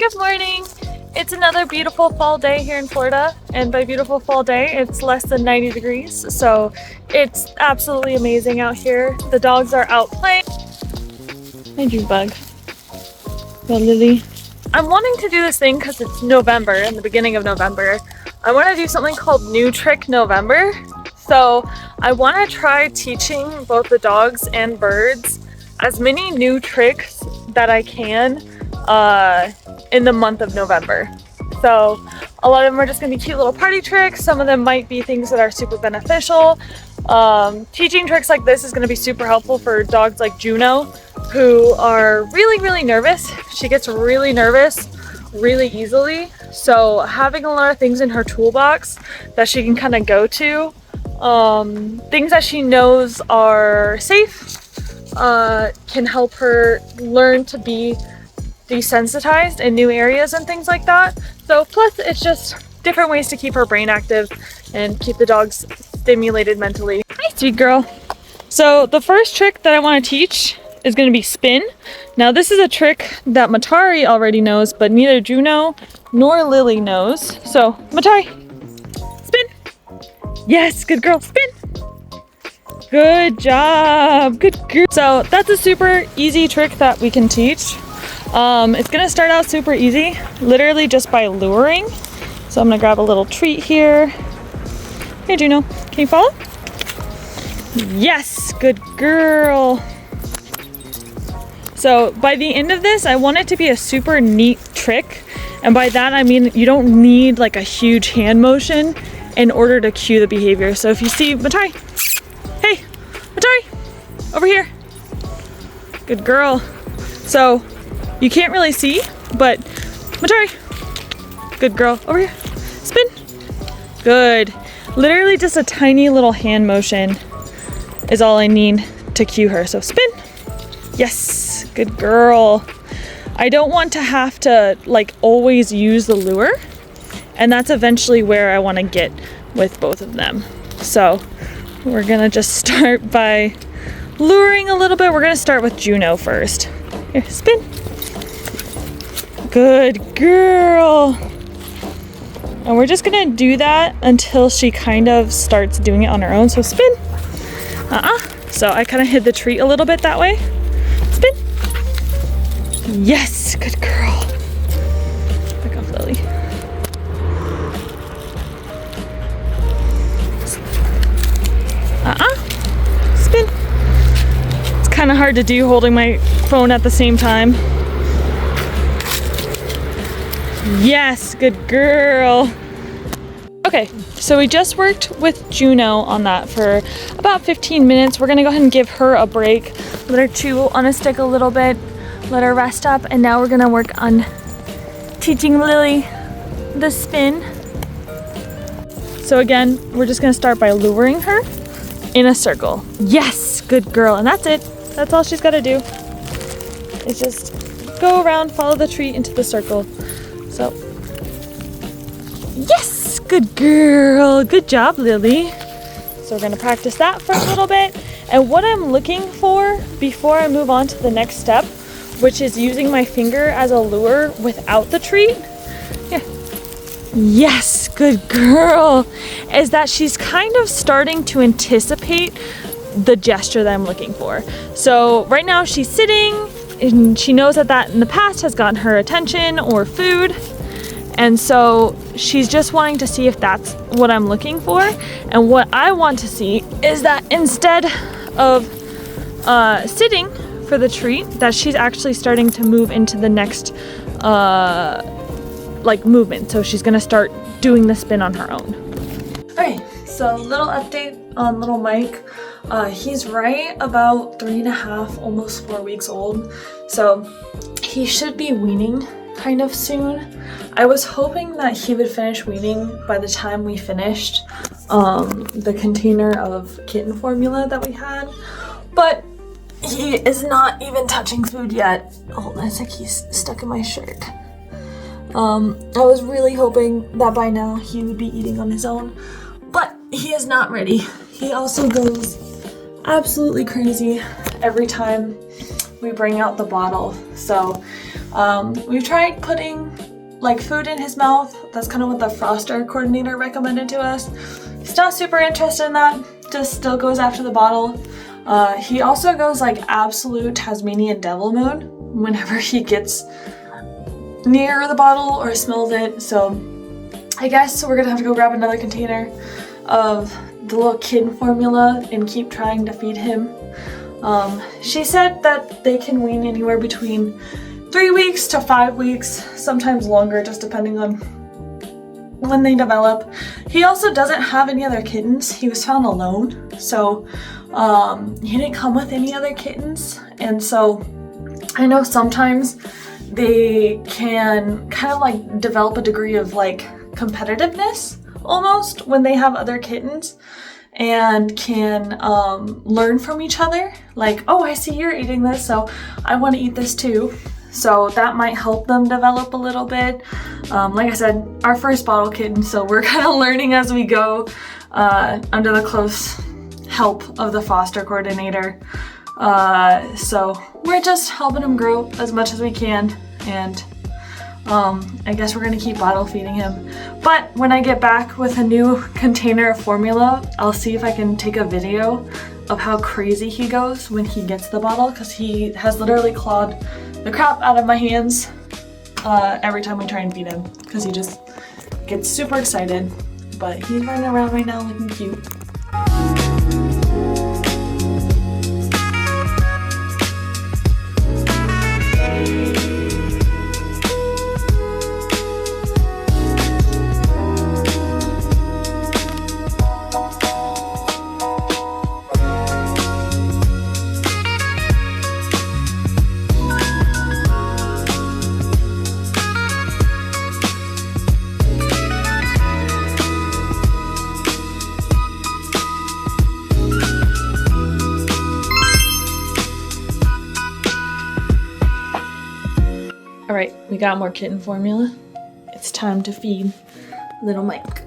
Good morning! It's another beautiful fall day here in Florida, and by beautiful fall day, it's less than 90 degrees, so it's absolutely amazing out here. The dogs are out playing. Hey, June bug. Go, Lily. I'm wanting to do this thing because it's November, in the beginning of November. I want to do something called New Trick November. So I want to try teaching both the dogs and birds as many new tricks that I can in the month of November. So a lot of them are just going to be cute little party tricks. Some of them might be things that are super beneficial. Teaching tricks like this is going to be super helpful for dogs like Juno, who are really nervous. She gets really nervous really easily. So having a lot of things in her toolbox that she can kind of go to, things that she knows are safe, can help her learn to be desensitized in new areas and things like that. So plus it's just different ways to keep her brain active and keep the dogs stimulated mentally. Hi, sweet girl. So the first trick that I want to teach is going to be spin. Now this is a trick that Matari already knows, but neither Juno nor Lily knows. So Matari, spin. Yes, good girl, spin. Good job, good girl. So that's a super easy trick that we can teach. It's gonna start out super easy, literally just by luring. So I'm gonna grab a little treat here. Here, Juno, can you follow? Yes, good girl. So by the end of this, I want it to be a super neat trick. And by that, I mean, you don't need like a huge hand motion in order to cue the behavior. So if you see Matari, hey, Matari, over here. Good girl. So you can't really see, but Matari, good girl, over here, spin. Good. Literally just a tiny little hand motion is all I need to cue her. So spin. Yes, good girl. I don't want to have to like always use the lure, and that's eventually where I want to get with both of them. So we're gonna just start by luring a little bit. We're gonna start with Juno first. Here, spin. Good girl. And we're just gonna do that until she kind of starts doing it on her own. So spin. So I kind of hid the treat a little bit that way. Spin. Yes, good girl. Back off, Lily. Spin. It's kind of hard to do holding my phone at the same time. Yes, good girl. Okay, so we just worked with Juno on that for about 15 minutes. We're gonna go ahead and give her a break, let her chew on a stick a little bit, let her rest up, and now we're gonna work on teaching Lily the spin. So again, we're just gonna start by luring her in a circle. Yes, good girl, and that's it. That's all she's gotta do. It's just go around, follow the treat into the circle. So, yes, good girl. Good job, Lily. So we're gonna practice that for a little bit. And what I'm looking for before I move on to the next step, which is using my finger as a lure without the treat. Here. Yes, good girl. Is that she's kind of starting to anticipate the gesture that I'm looking for. So right now she's sitting, and she knows that in the past has gotten her attention or food. And so she's just wanting to see if that's what I'm looking for. And what I want to see is that instead of sitting for the treat, that she's actually starting to move into the next like movement. So she's gonna start doing the spin on her own. Okay, so little update on little Mike. He's right about 3.5, almost 4 weeks old. So he should be weaning kind of soon. I was hoping that he would finish weaning by the time we finished the container of kitten formula that we had, but he is not even touching food yet. Oh, I think he's stuck in my shirt. I was really hoping that by now he would be eating on his own, but he is not ready. He also goes absolutely crazy every time we bring out the bottle. So We've tried putting like food in his mouth. That's kind of what the foster coordinator recommended to us. He's not super interested in that, just still goes after the bottle. He also goes like absolute Tasmanian devil mode whenever he gets near the bottle or smells it. So I guess we're gonna have to go grab another container of the little Kitten formula and keep trying to feed him. She said that they can wean anywhere between 3 weeks to 5 weeks, sometimes longer, just depending on when they develop. He also doesn't have any other kittens. He was found alone, so he didn't come with any other kittens. And so I know sometimes they can kind of like develop a degree of like competitiveness almost when they have other kittens, and can learn from each other. Like, oh, I see you're eating this, so I want to eat this too. So that might help them develop a little bit. Like I said, our first bottle kitten, so we're kind of learning as we go under the close help of the foster coordinator. So we're just helping him grow as much as we can, and I guess we're gonna keep bottle feeding him. But when I get back with a new container of formula, I'll see if I can take a video of how crazy he goes when he gets the bottle, because he has literally clawed the crap out of my hands every time we try and feed him, because he just gets super excited. But he's running around right now looking cute. All right, we got more kitten formula. It's time to feed little Mike.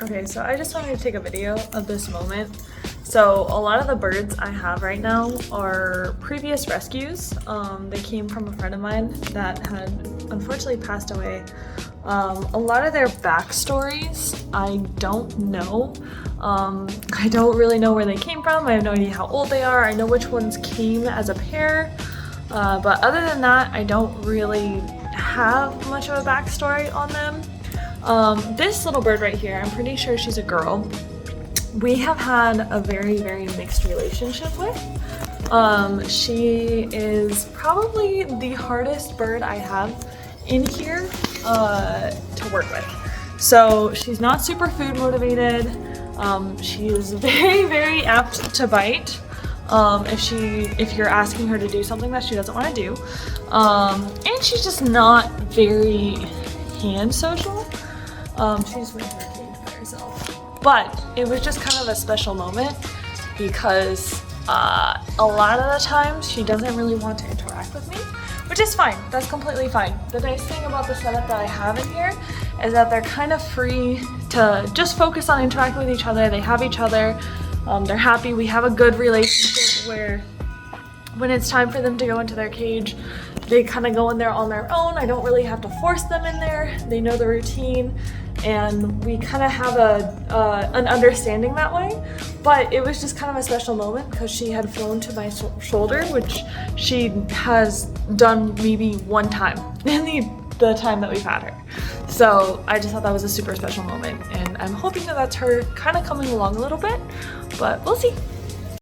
Okay, so I just wanted to take a video of this moment. So a lot of the birds I have right now are previous rescues. They came from a friend of mine that had unfortunately passed away. A lot of their backstories I don't know. I don't really know where they came from. I have no idea how old they are. I know which ones came as a pair. But other than that, I don't really have much of a backstory on them. This little bird right here, I'm pretty sure she's a girl. We have had a very, very mixed relationship with. She is probably the hardest bird I have in here to work with. So she's not super food motivated. She is very, very apt to bite. If you're asking her to do something that she doesn't want to do. And she's just not very hand social. She's with her cage by herself. But it was just kind of a special moment because A lot of the times she doesn't really want to interact with me, which is fine. That's completely fine. The nice thing about the setup that I have in here is that they're kind of free to just focus on interacting with each other. They have each other. They're happy. We have a good relationship where when it's time for them to go into their cage, they kind of go in there on their own. I don't really have to force them in there. They know the routine, and we kind of have an understanding that way. But it was just kind of a special moment because she had flown to my shoulder, which she has done maybe one time in the time that we've had her. So I just thought that was a super special moment, and I'm hoping that that's her kind of coming along a little bit, but we'll see.